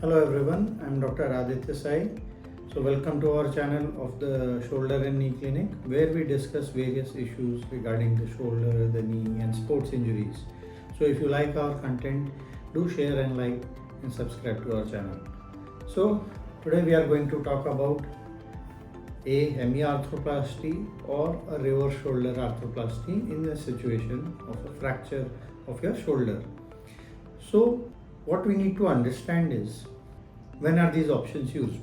Hello everyone, I am Dr. Aditya Sai. So welcome to our channel of the Shoulder and Knee Clinic, where we discuss various issues regarding the shoulder, the knee and sports injuries. So if you like our content, do share and like and subscribe to our channel. So today we are going to talk about a hemiarthroplasty or a reverse shoulder arthroplasty in the situation of a fracture of your shoulder. So what we need to understand is, when are these options used?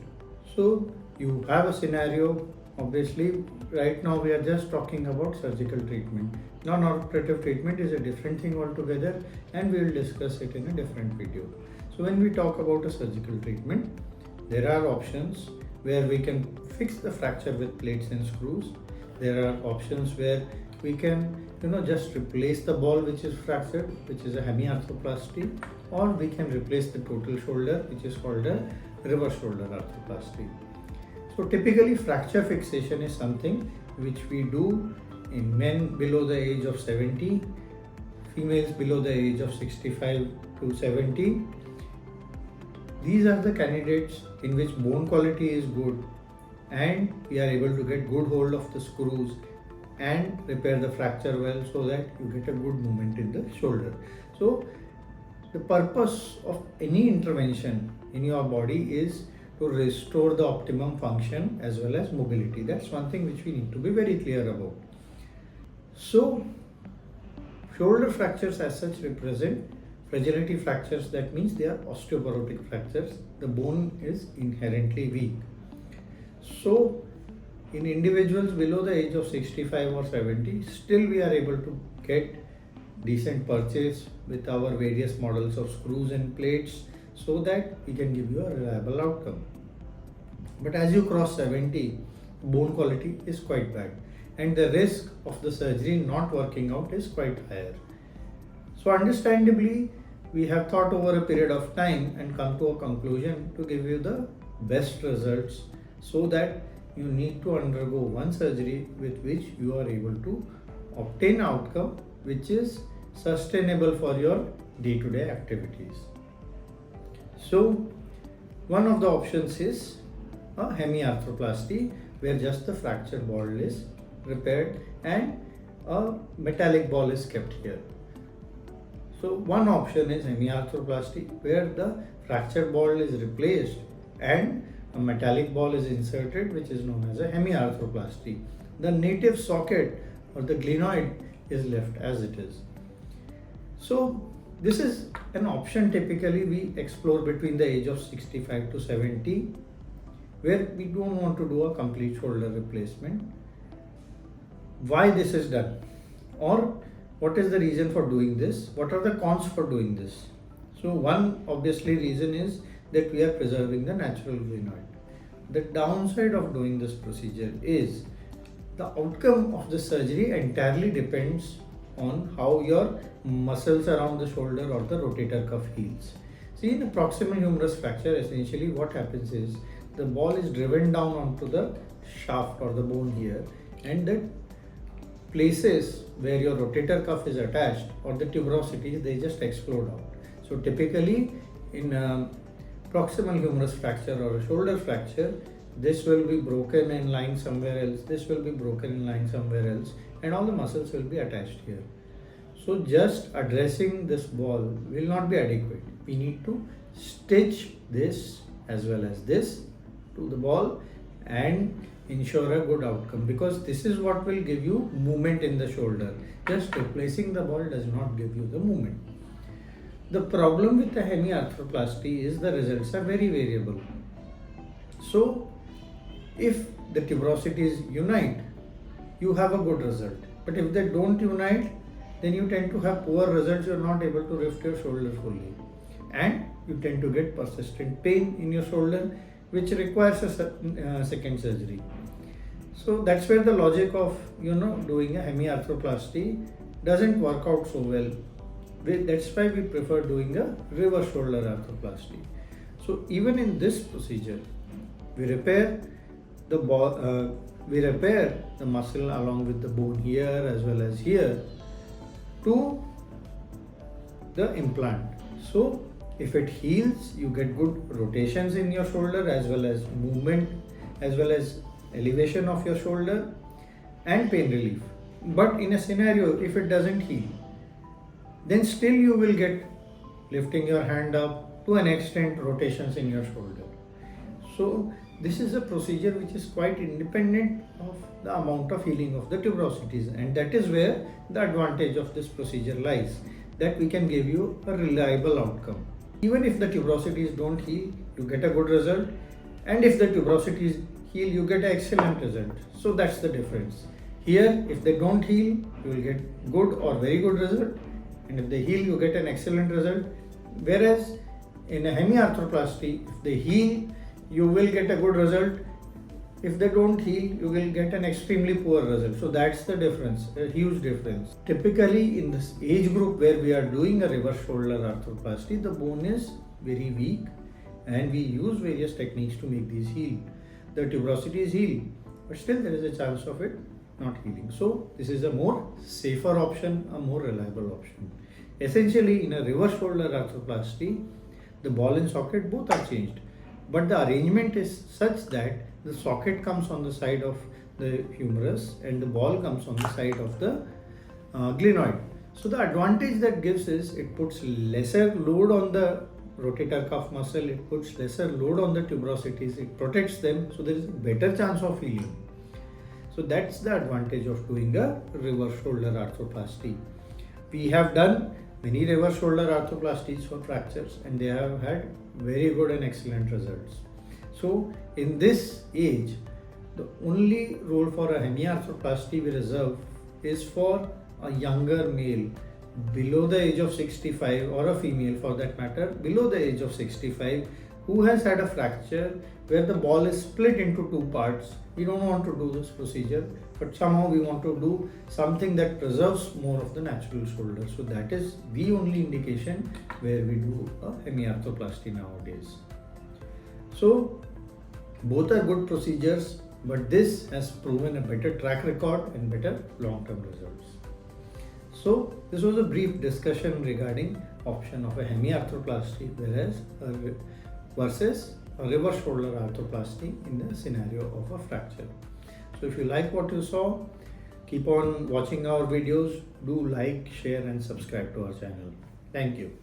So you have a scenario. Obviously right now we are just talking about surgical treatment. Non-operative treatment is a different thing altogether, and we will discuss it in a different video. So when we talk about a surgical treatment, there are options where we can fix the fracture with plates and screws. There are options where we can just replace the ball which is fractured, which is a hemiarthroplasty, or we can replace the total shoulder, which is called a reverse shoulder arthroplasty. So typically fracture fixation is something which we do in men below the age of 70, females below the age of 65 to 70. These are the candidates in which bone quality is good and we are able to get good hold of the screws and repair the fracture well, so that you get a good movement in the shoulder. So the purpose of any intervention in your body is to restore the optimum function as well as mobility. That's one thing which we need to be very clear about. So shoulder fractures as such represent fragility fractures. That means they are osteoporotic fractures. The bone is inherently weak. So in individuals below the age of 65 or 70, still we are able to get decent purchase with our various models of screws and plates, so that we can give you a reliable outcome. But as you cross 70, bone quality is quite bad and the risk of the surgery not working out is quite higher. So understandably, we have thought over a period of time and come to a conclusion to give you the best results, so that you need to undergo one surgery with which you are able to obtain outcome which is sustainable for your day-to-day activities. So one of the options is a hemiarthroplasty, where just the fractured ball is repaired and a metallic ball is kept here. So one option is hemiarthroplasty, where the fractured ball is replaced and a metallic ball is inserted, which is known as a hemiarthroplasty. The native socket or the glenoid is left as it is. So this is an option typically we explore between the age of 65 to 70, where we don't want to do a complete shoulder replacement. Why this is done, or what is the reason for doing this? What are the cons for doing this? So one obviously reason is that we are preserving the natural glenoid. The downside of doing this procedure is the outcome of the surgery entirely depends on how your muscles around the shoulder or the rotator cuff heals. See, in a proximal humerus fracture, essentially what happens is the ball is driven down onto the shaft or the bone here, and the places where your rotator cuff is attached or the tuberosities, they just explode out. So typically in proximal humerus fracture or a shoulder fracture, this will be broken and lying somewhere else, this will be broken and lying somewhere else, and all the muscles will be attached here. So just addressing this ball will not be adequate. We need to stitch this as well as this to the ball and ensure a good outcome, because this is what will give you movement in the shoulder. Just replacing the ball does not give you the movement. The problem with the hemiarthroplasty is the results are very variable. So if the tuberosities unite, you have a good result. But if they don't unite, then you tend to have poor results. You are not able to lift your shoulder fully, and you tend to get persistent pain in your shoulder, which requires a second surgery. So that's where the logic of doing a hemiarthroplasty doesn't work out so well. That's why we prefer doing a reverse shoulder arthroplasty. So even in this procedure, we repair the ball, we repair the muscle along with the bone here as well as here to the implant. So If it heals, you get good rotations in your shoulder as well as movement, as well as elevation of your shoulder and pain relief. But in a scenario, if it doesn't heal, then still you will get lifting your hand up, to an extent rotations in your shoulder. So this is a procedure which is quite independent of the amount of healing of the tuberosities, and that is where the advantage of this procedure lies, that we can give you a reliable outcome. Even if the tuberosities don't heal, you get a good result, and if the tuberosities heal, you get an excellent result. So that's the difference. Here, if they don't heal, you will get good or very good result, and if they heal, you get an excellent result. Whereas in a hemiarthroplasty, if they heal, you will get a good result. If they don't heal, you will get an extremely poor result. So that's the difference, a huge difference. Typically in this age group where we are doing a reverse shoulder arthroplasty, the bone is very weak and we use various techniques to make these heal. The tuberosities heal, but still there is a chance of it not healing. So this is a more safer option, a more reliable option. Essentially in a reverse shoulder arthroplasty, the ball and socket both are changed, but the arrangement is such that the socket comes on the side of the humerus and the ball comes on the side of the glenoid. So the advantage that gives is it puts lesser load on the rotator cuff muscle, it puts lesser load on the tuberosities, it protects them, so there is a better chance of healing. So that's the advantage of doing a reverse shoulder arthroplasty. We have done many reverse shoulder arthroplasties for fractures and they have had very good and excellent results. So in this age, the only role for a hemiarthroplasty we reserve is for a younger male below the age of 65, or a female for that matter below the age of 65, who has had a fracture where the ball is split into two parts. We don't want to do this procedure, but somehow we want to do something that preserves more of the natural shoulder. So that is the only indication where we do a hemiarthroplasty nowadays. So both are good procedures, but this has proven a better track record and better long-term results. So this was a brief discussion regarding option of a hemiarthroplasty versus a reverse shoulder arthroplasty in the scenario of a fracture. So if you like what you saw, keep on watching our videos. Do like, share and subscribe to our channel. Thank you.